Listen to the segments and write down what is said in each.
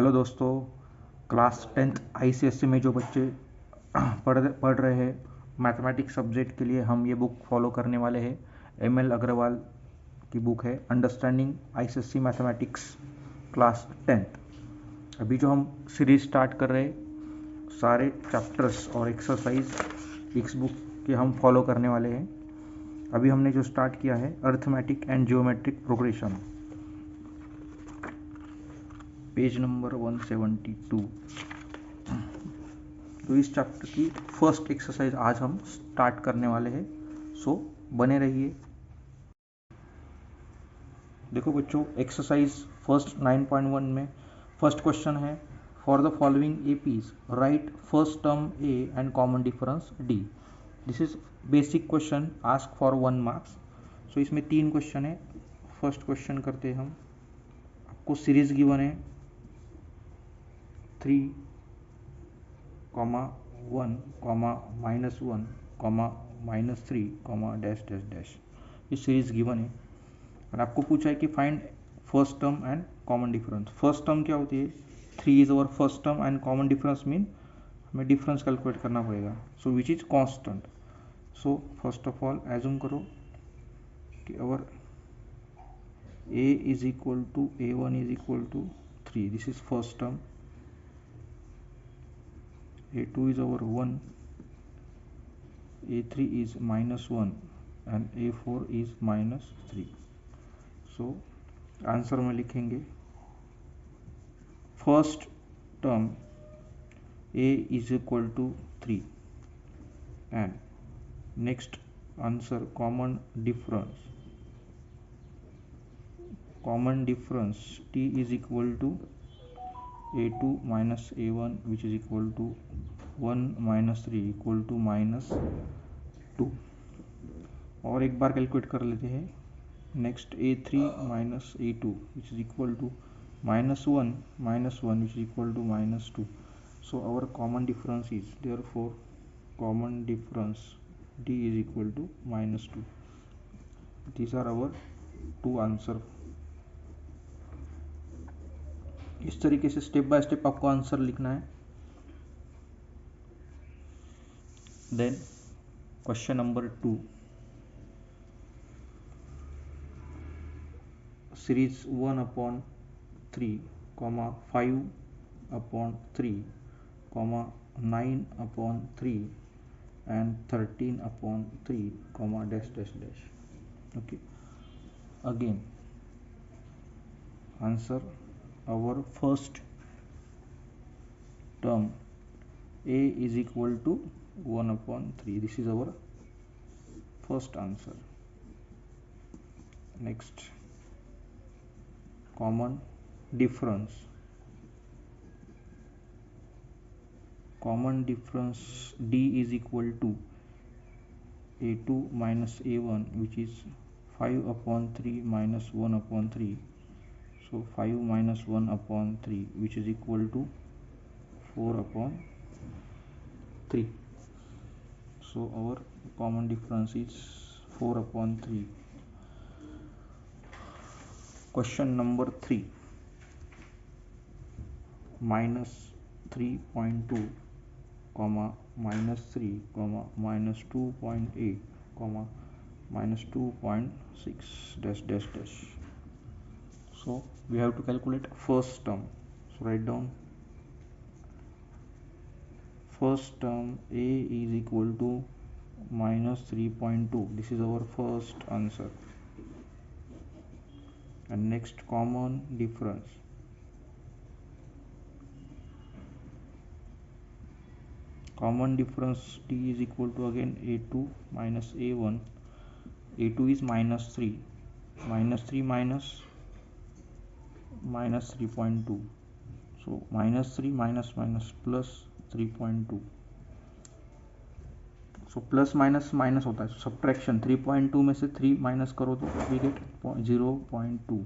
Hello दोस्तों, class 10th ICSE में जो बच्चे पढ़ रहे हैं मैथमेटिक्स सब्जेक्ट के लिए हम ये बुक फॉलो करने वाले हैं। ML अग्रवाल की बुक है understanding ICSE mathematics class 10th। अभी जो हम सीरीज स्टार्ट कर रहे हैं सारे चैप्टर्स और एक्सरसाइज इस बुक के हम फॉलो करने वाले हैं। अभी हमने जो स्टार्ट किया है arithmetic and geometric progression, page number 172। तो इस चैप्टर की फर्स्ट एक्सरसाइज आज हम स्टार्ट करने वाले हैं, सो बने रहिए। देखो बच्चों, एक्सरसाइज फर्स्ट 9.1 में फर्स्ट क्वेश्चन है, for the following APs write first term a and common difference d. This is basic question, ask for 1 marks. So इसमें 3 क्वेश्चन है। फर्स्ट क्वेश्चन करते हैं हम। आपको सीरीज गिवन है 3, 1, -1, -3, डैश डैश डैश। ये सीरीज गिवन है और आपको पूछा है कि find first term and common difference. First term क्या होती है? 3 is our first term and common difference mean हमें डिफरेंस कैलकुलेट करना पड़ेगा। So which is constant. So first of all assume करो कि our a is equal to a1 is equal to 3, this is first term. a2 is our 1, a3 is -1 and a4 is -3। so answer में लिखेंगे first term a is equal to 3 and next answer common difference t is equal to a2 minus a1 which is equal to 1 minus 3 equal to -2। और एक बार calculate कर लेते हैं। Next a3 minus a2 which is equal to -1 which is equal to -2। so our common difference is, therefore common difference d is equal to -2। these are our 2 answer. इस तरीके से step by step आपको answer लिखना है। Then question number 2, series 1/3, 5/3, 9/3 and 13/3, dash dash dash। okay, again answer our first term a is equal to 1/3, this is our first answer। next common difference d is equal to a2 minus a1 which is 5/3 minus 1/3। so 5 minus 1/3 which is equal to 4/3। so our common difference is 4/3। question number 3, -3.2, -3, -2.8, -2.6, dash dash dash। so we have to calculate first term। so write down first term a is equal to -3.2, this is our first answer। and next common difference t is equal to again a2 minus a1, a2 is -3 minus -3.2, so -3 minus plus 3.2। So plus minus minus होता है, subtraction 3.2 में से 3 minus करो तो we get 0.2।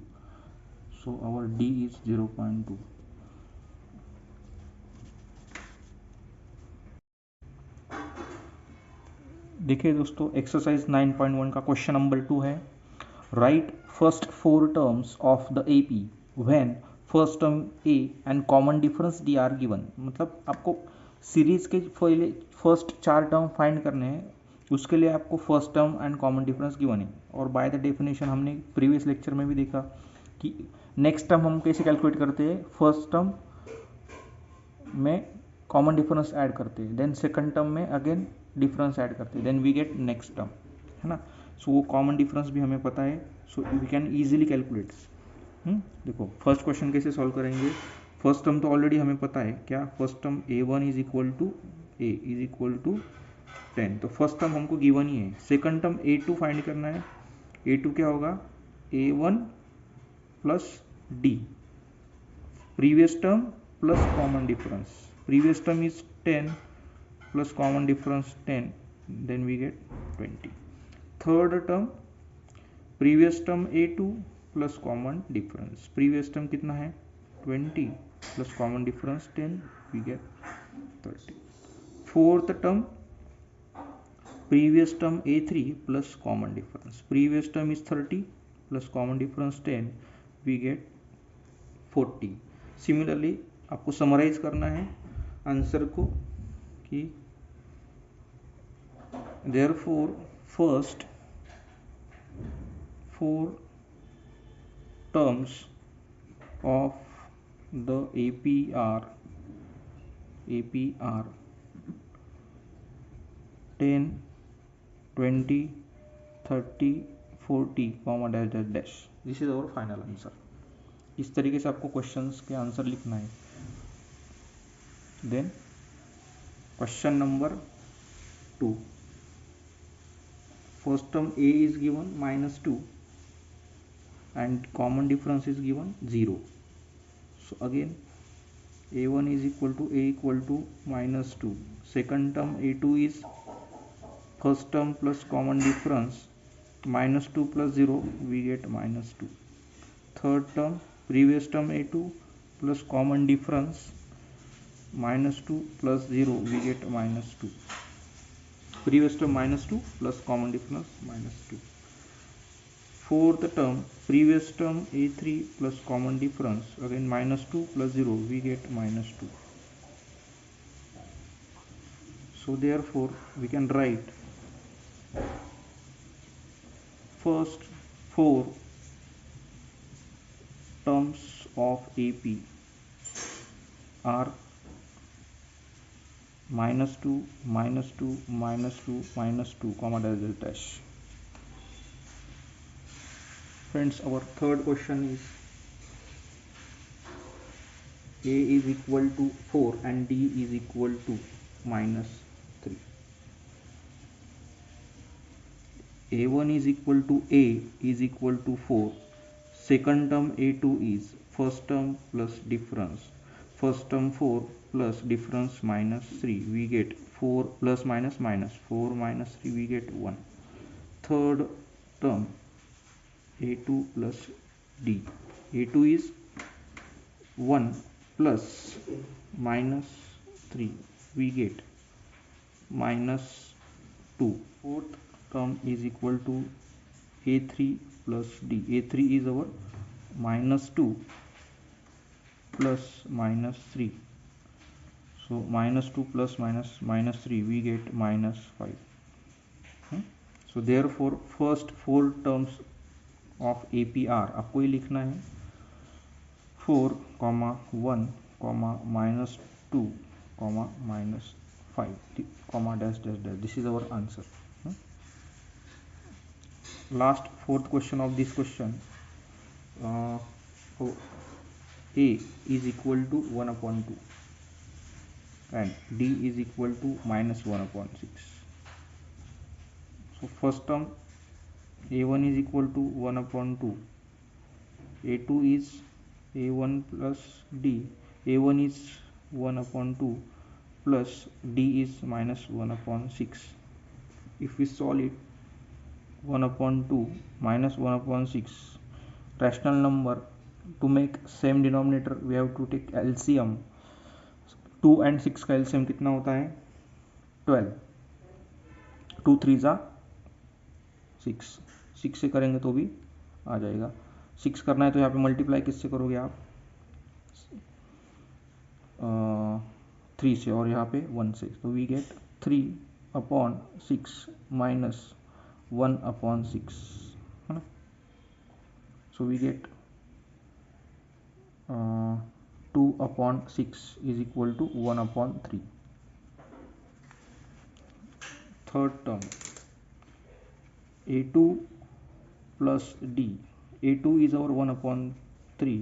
So our D is 0.2। देखिए दोस्तों, exercise 9.1 का question number 2 है, right first 4 terms of the AP when first term a and common difference D R given, मतलब आपको सीरीज के पहले फर्स्ट 4 टर्म फाइंड करने हैं, उसके लिए आपको first term and common difference given है। और बाय द डेफिनेशन हमने प्रीवियस लेक्चर में भी देखा कि नेक्स्ट टर्म हम कैसे कैलकुलेट करते हैं, फर्स्ट टर्म में कॉमन डिफरेंस ऐड करते हैं, देन सेकंड टर्म में अगेन डिफरेंस ऐड करते हैं, then we get next term, है ना। सो वो कॉमन डिफरेंस भी हमें पता है, so we can easily calculate. देखो फर्स्ट क्वेश्चन कैसे सॉल्व करेंगे। फर्स्ट टर्म तो ऑलरेडी हमें पता है, क्या first term a1 is equal to a is equal to 10, तो फर्स्ट टर्म हमको गिवन ही है। सेकंड टर्म a2 फाइंड करना है, a2 क्या होगा, a1 plus d, previous term plus common difference, previous term is 10 plus common difference 10, then we get 20। Third term previous term a2 plus common difference, previous term कितना है 20 plus common difference 10, we get 30। Fourth term previous term a3 plus common difference, previous term is 30 plus common difference 10, we get 40। Similarly आपको summarise करना है answer को कि therefore first 4 terms of the APR 10, 20, 30, 40, comma dash dash dash, this is our final answer. इस तरीके से आपको questions के आंसर लिखना है। Then question number 2, first term a is given -2 and common difference is given 0. So again a1 is equal to -2, second term a2 is first term plus common difference -2 plus 0, we get -2. third term previous term a2 plus common difference -2 plus 0, we get -2, previous term -2 plus common difference -2. fourth term previous term a3 plus common difference, again -2 plus 0, we get -2. So therefore we can write first 4 terms of AP are -2, -2, -2, -2, comma dash dash dash. Friends, our third question is a is equal to 4 and d is equal to -3. a1 is equal to a is equal to 4, second term a2 is first term plus difference, first term 4 plus difference -3, we get 4 plus minus minus 4 minus 3, we get 1. third term a2 plus d, a2 is 1 plus -3, we get -2. fourth term is equal to a3 plus d, a3 is our -2 plus -3, so -2 plus -3, we get -5. So therefore first 4 terms of APR आपको ये लिखना है 4, -1, -2, -5, dash dash dash. This is our answer. Last fourth question of this question, A is equal to 1/2 and D is equal to -1/6. So first term a1 is equal to 1/2, a2 is a1 plus d, a1 is 1/2 plus d is -1/6. if we solve it, 1/2 minus 1/6, rational number, to make same denominator we have to take LCM. 2 and 6 का LCM कितना होता है 12, 2 3 जा 6 से करेंगे तो भी आ जाएगा। 6 करना है तो यहाँ पे मल्टीप्लाई किससे करोगे आप 3 से और यहाँ पे 1 से, तो वी गेट 3/6 माइनस 1/6 है ना. So we get 2/6 is equal to 1/3. Third term a2 plus d. a2 is our 1/3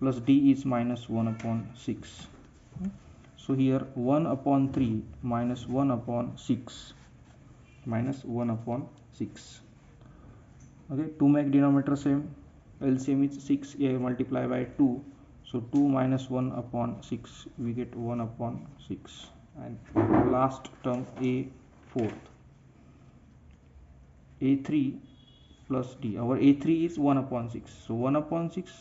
plus d is minus 1/6. So here 1/3 minus 1/6 minus 1/6. Okay, to make denominator same, LCM is 6, a multiply by 2, so 2 minus 1/6 we get 1/6. And last term a4, a3 plus d. Our a3 is 1/6, so 1/6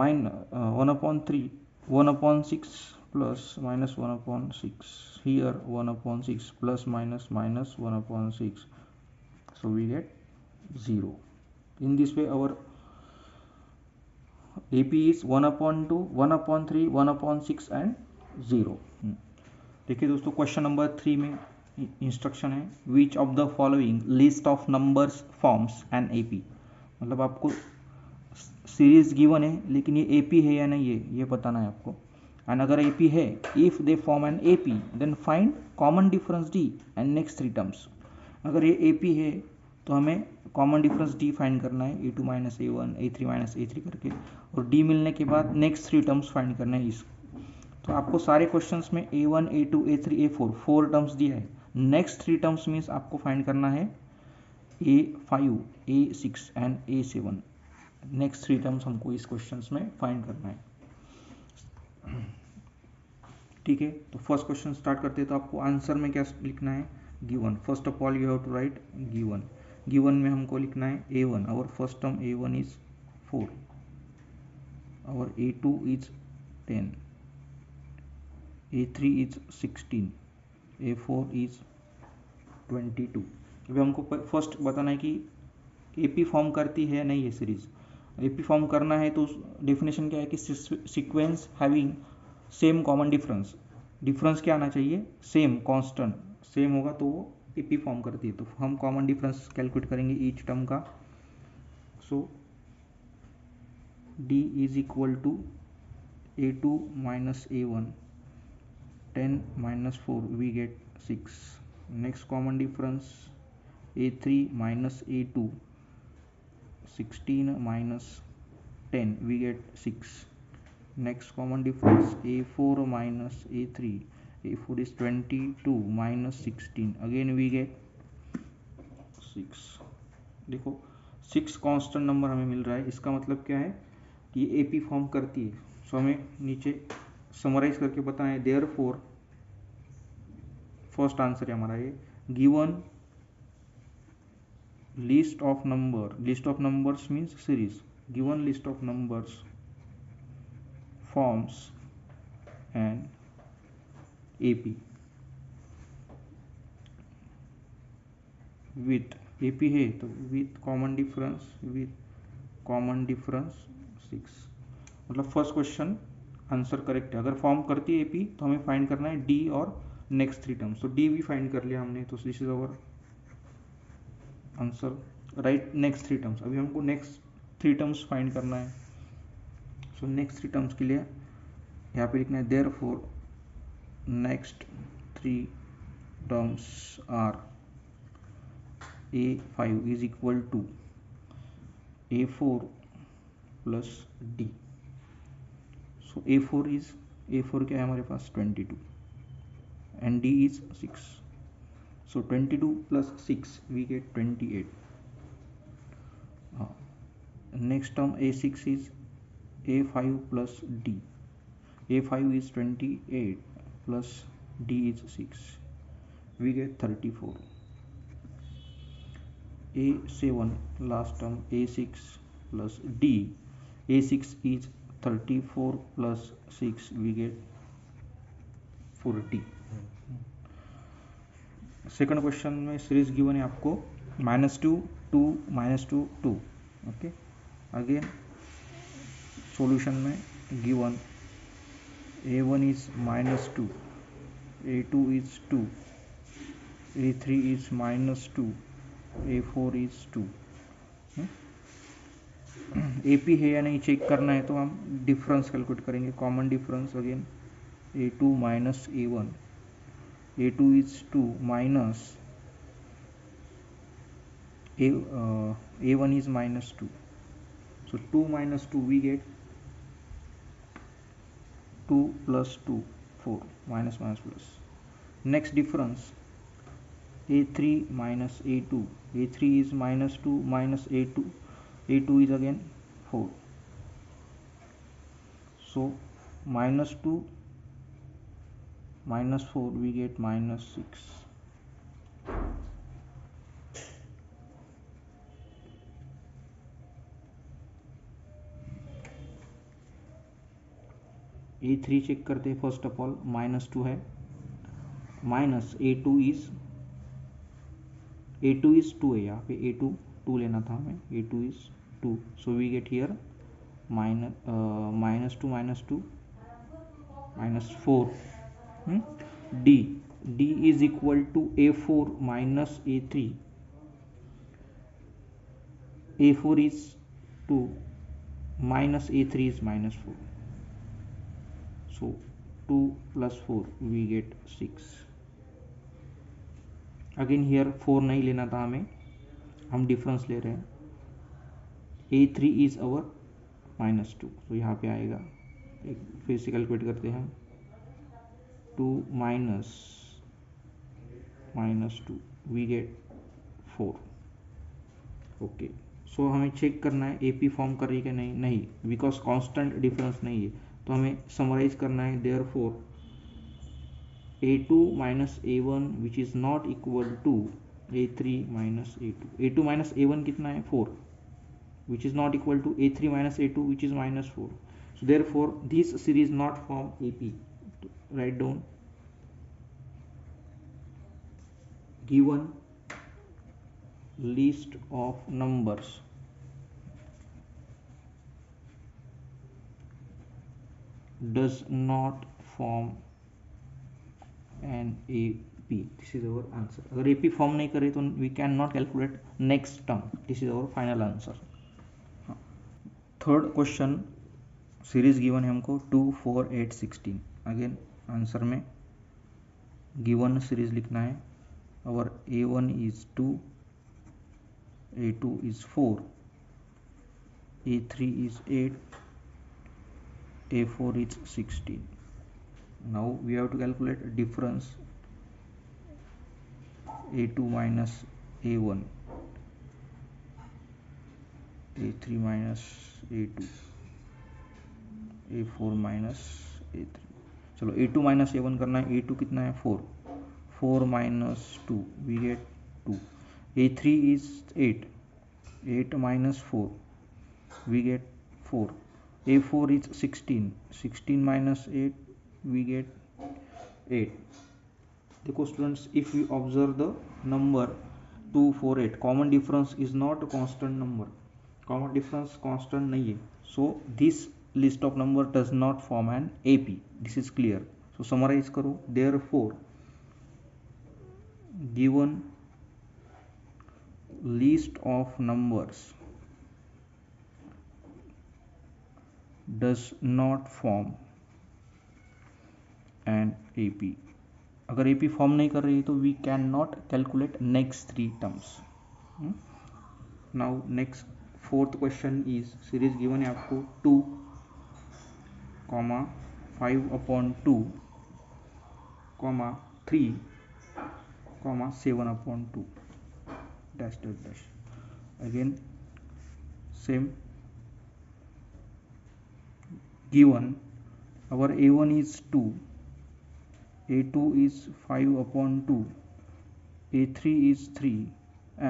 minus 1/3, 1/6 plus minus 1/6. Here 1/6 plus minus minus 1/6, so we get 0. In this way our AP is 1/2, 1/3, 1/6 and 0. देखिए दोस्तों, question number 3 में instruction है, which of the following list of numbers forms an AP. मतलब आपको series given है लेकिन ये AP है या नहीं ये बताना है आपको. एंड अगर एपी है, if they form an AP then find common difference D and next 3 terms. अगर ये एपी है तो हमें कॉमन डिफरेंस डी फाइंड करना है, a2 minus a1 a3 minus a3 करके, और डी मिलने के बाद नेक्स्ट 3 टर्म्स फाइंड करना है इस. तो आपको सारे क्वेश्चंस में a1 a2 a3 a4 4 terms दिया है. नेक्स्ट 3 टर्म्स मीन्स आपको फाइंड करना है a5 a6 and a7. Next 3 terms हमको इस क्वेश्चंस में फाइंड करना है. ठीक है, तो फर्स्ट क्वेश्चन स्टार्ट करते हैं. तो आपको आंसर में क्या लिखना है, given. First of all you have to write given. Given में हमको लिखना है a1, our first term a1 is 4, our a2 is 10, a3 is 16, a4 is 22. अभी हमको फर्स्ट बताना है कि AP फॉर्म करती है या नहीं है सीरीज. AP फॉर्म करना है तो डेफिनेशन क्या है कि sequence having same common difference. Difference क्या आना चाहिए, सेम कांस्टेंट. सेम होगा तो वो AP फॉर्म करती है. तो हम कॉमन डिफरेंस कैलकुलेट करेंगे ईच टर्म का. So D is equal to a2 minus a1, 10 minus 4 we get 6. Next common difference a3 minus a2, 16 minus 10 we get 6. Next common difference a4 minus a3, a4 is 22 minus 16, again we get 6. देखो 6 constant number हमें मिल रहा है. इसका मतलब क्या है कि AP form करती है. सो हमें नीचे समराइज करके बताएं. देयरफॉर फर्स्ट आंसर है हमारा ये, given list of number. List of numbers means series. Given list of numbers forms and AP with AP है तो विथ कॉमन डिफरेंस 6. मतलब फर्स्ट क्वेश्चन आंसर करेक्ट है. अगर फॉर्म करती है AP तो हमें फाइंड करना है D और नेक्स्ट 3 टर्म्स. तो D भी फाइंड कर लिया हमने, तो this is our answer. Right next 3 terms. अभी हमको नेक्स्ट 3 टर्म्स फाइंड करना है. सो नेक्स्ट 3 टर्म्स के लिए यहाँ पे लिखना है therefore next 3 terms are a5 is equal to a4 plus D. So a4 क्या है हमारे पास 22 and D is 6. So 22 plus 6 we get 28. Next term a6 is a5 plus D. a5 is 28 plus D is 6. We get 34. a7 last term a6 plus D. a6 is 34 plus 6 we get 40. Second question में series given है आपको -2 2 -2 2. Okay, again solution में given a1 is minus 2, a2 is 2, a3 is minus 2, a4 is 2. AP है या नहीं check करना है तो हम डिफरेंस कैलकुलेट करेंगे. Common difference again a2 minus a1, a2 is 2 minus a1 is minus 2. So 2 minus 2 we get 2 plus 2 4 minus minus plus. Next difference a3 minus a2, a3 is minus 2 minus a2, a2 is again 4. So minus 2 minus 4 we get minus 6. a3 check करते हैं. First of all minus 2 है, minus a2 is 2 है. यहाँ पे a2 2 लेना था हमें, a2 is 2. So we get here minus 2 minus 2 minus 4. D is equal to a4 minus a3. a4 is 2 minus a3 is minus 4. So 2 plus 4 we get 6. Again here 4 नहीं लेना था हमें, हम डिफरेंस ले रहे हैं. a3 is our minus 2. तो यहाँ पे आएगा, एक फिर से कैलकुलेट करते हैं हम. 2 minus minus 2 we get 4. Okay. So हमें चेक करना है एपी फॉर्म कर रही है कि नहीं, बिकॉज कांस्टेंट डिफरेंस नहीं है. तो हमें समराइज करना है. Therefore a2 minus a1 which is not equal to a3 minus a2. a2 minus a1 कितना है 4, which is not equal to a3 minus a2 which is minus 4. So therefore this series not form AP. Write down given list of numbers does not form an AP. This is our answer. अगर AP form नहीं करे तो we cannot calculate next term. This is our final answer. Third question series given है हमको 2 4 8 16. Again answer में given series लिखना है. और a1 is 2, a2 is 4, a3 is 8, a4 is 16. Now we have to calculate difference a2 minus a1, a3 minus a2, a4 minus a3. चलो a2 minus a1 करना है. a2 कितना है 4, 4 minus 2 we get 2. a3 is 8, 8 minus 4 we get 4. a4 is 16, 16 minus 8 we get 8. देखो students, if you observe the number 2 4 8, common difference is not constant number. Common difference constant नहीं है. So this list of number does not form an AP. This is clear. So summarize करो. Therefore given list of numbers does not form an AP. अगर AP form नहीं कर रही है तो we can not calculate next 3 terms. Now next fourth question is series given है आपको 2, 5/2, 3, 7/2 dash dash dash. Again same, given our a1 is 2, a2 is 5/2, a3 is 3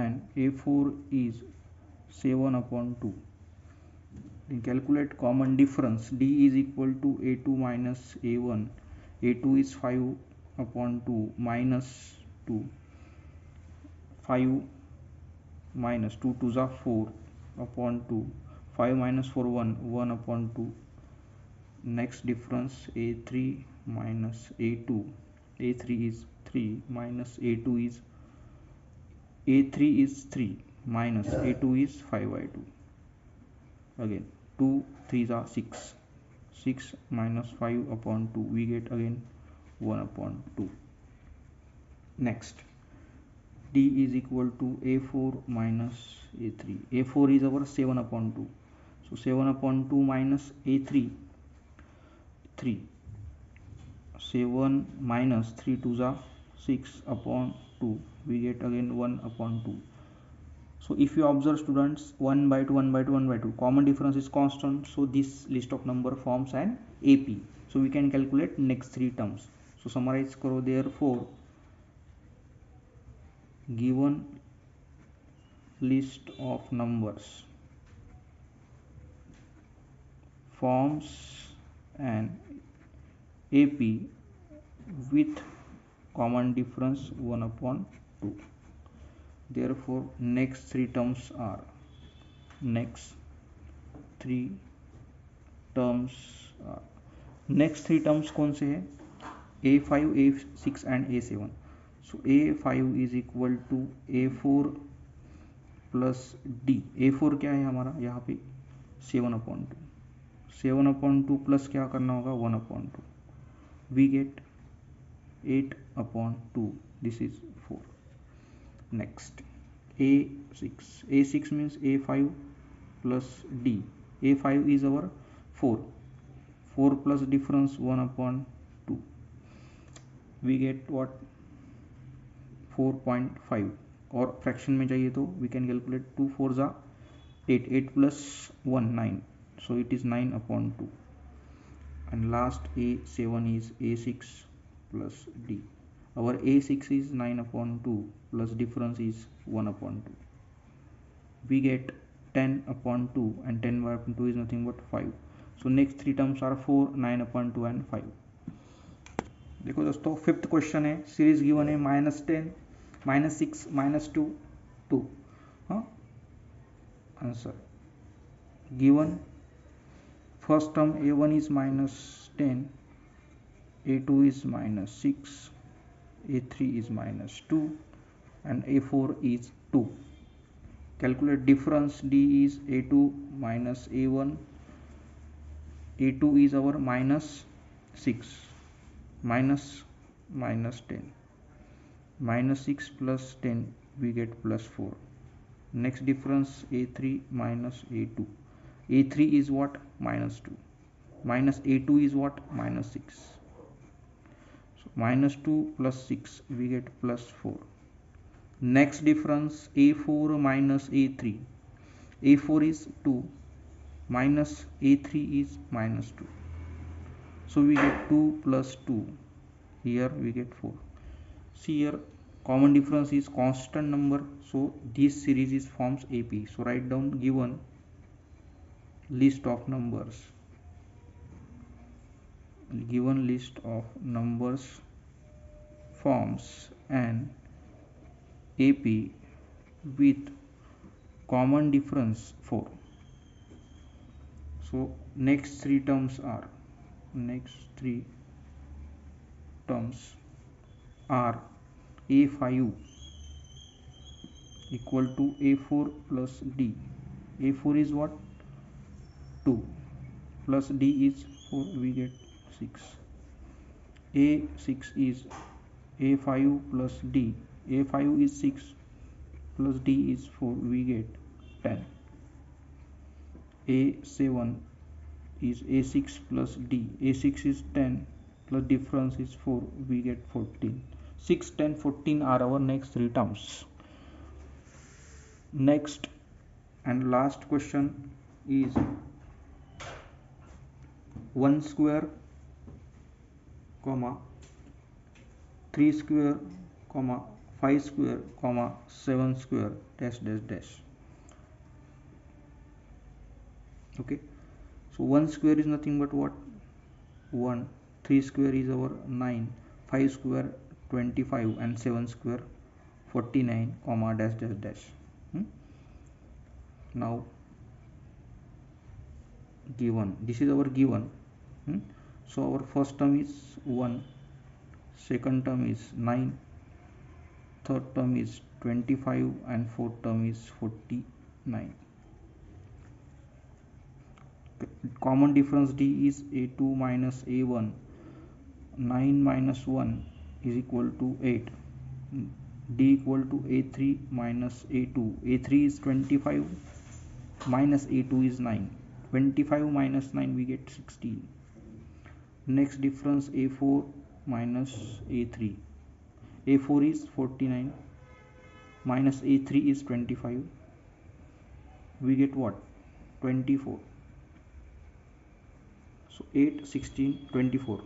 and a4 is 7/2. Then calculate common difference. D is equal to a2 minus a1. a2 is 5/2 minus 2, 5 minus 2 2s are 4/2, 5 minus 4 1, 1/2, next difference a3 minus a2, a3 is 3 minus a2 is a3 is 3 minus a2 is 5 by 2. Again 2 3s are 6, 6 minus 5 upon 2, we get again 1 upon 2. Next d is equal to a4 minus a3. a4 is our 7 upon 2, so 7 upon 2 minus a3, 3, 7 minus 3 2s are 6 upon 2, we get again 1 upon 2. So if you observe students, 1 by 2 1 by 2 1 by 2, common difference is constant, so this list of number forms an AP. So we can calculate next three terms. So summarize karo, therefore given list of numbers forms an AP with common difference 1 upon 2. Therefore next three terms are next three terms कौन से है a5 a6 and a7. so a5 is equal to a4 plus d. a4 क्या है हमारा यहाँ पे 7 upon 2, 7 upon 2 plus क्या करना होगा 1 upon 2, we get 8 upon 2, this is 4. next a6, a6 means a5 plus d. a5 is our 4, 4 plus difference 1 upon 2, we get what 4.5. और fraction में चाहिए तो we can calculate 2 4s are 8, 8 plus 1 9, so it is 9 upon 2. and last a7 is a6 plus d. our a6 is 9 upon 2 plus difference is 1 upon 2, we get 10 upon 2 and 10 by 2 is nothing but 5. so next three terms are 4 9 upon 2 and 5. देखो दोस्तों fifth question है, series given है -10 -6 -2 2. हाँ answer given first term a1 is -10, a2 is -6, a3 is -2 and a4 is 2. calculate difference d is a2 minus a1. a2 is our -6 minus -10, -6 plus 10 we get +4. next difference a3 minus a2. a3 is what -2 minus a2 is what -6, so -2 plus 6 we get +4. next difference a4 minus a3. a4 is 2 minus a3 is -2, so we get 2 plus 2, here we get 4. see here common difference is constant number, so this series is forms AP. so write down given list of numbers, given list of numbers forms an AP with common difference 4. so next three terms are a5 equal to a4 plus d. a4 is what 2 plus d is 4, we get 6. a6 is a5 plus d. a5 is 6 plus d is 4, we get 10. a7 is a6 plus d. a6 is 10 plus difference is 4, we get 14. 6 10 14 are our next three terms. next and last question is 1 square comma 3 square comma 5 square comma 7 square dash dash dash. okay, so 1 square is nothing but what 1, 3 square is our 9, 5 square 25 and 7 square 49 comma dash dash dash. now given, this is our given, So our first term is 1, second term is 9, third term is 25, and fourth term is 49. Common difference D is A2 minus A1. 9 minus 1 is equal to 8. D equal to A3 minus A2. A3 is 25 minus A2 is 9. 25 minus 9 we get 16. Next difference A4 minus A3. A4 is 49 minus A3 is 25. We get what? 24. So 8, 16, 24.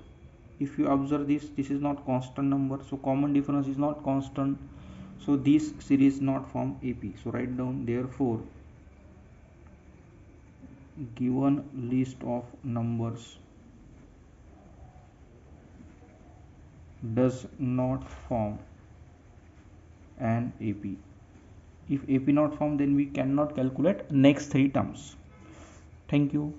If you observe this is not constant number, so common difference is not constant, so this series not form AP. So write down, therefore given list of numbers does not form an AP. If AP not form, then we cannot calculate next three terms. Thank you.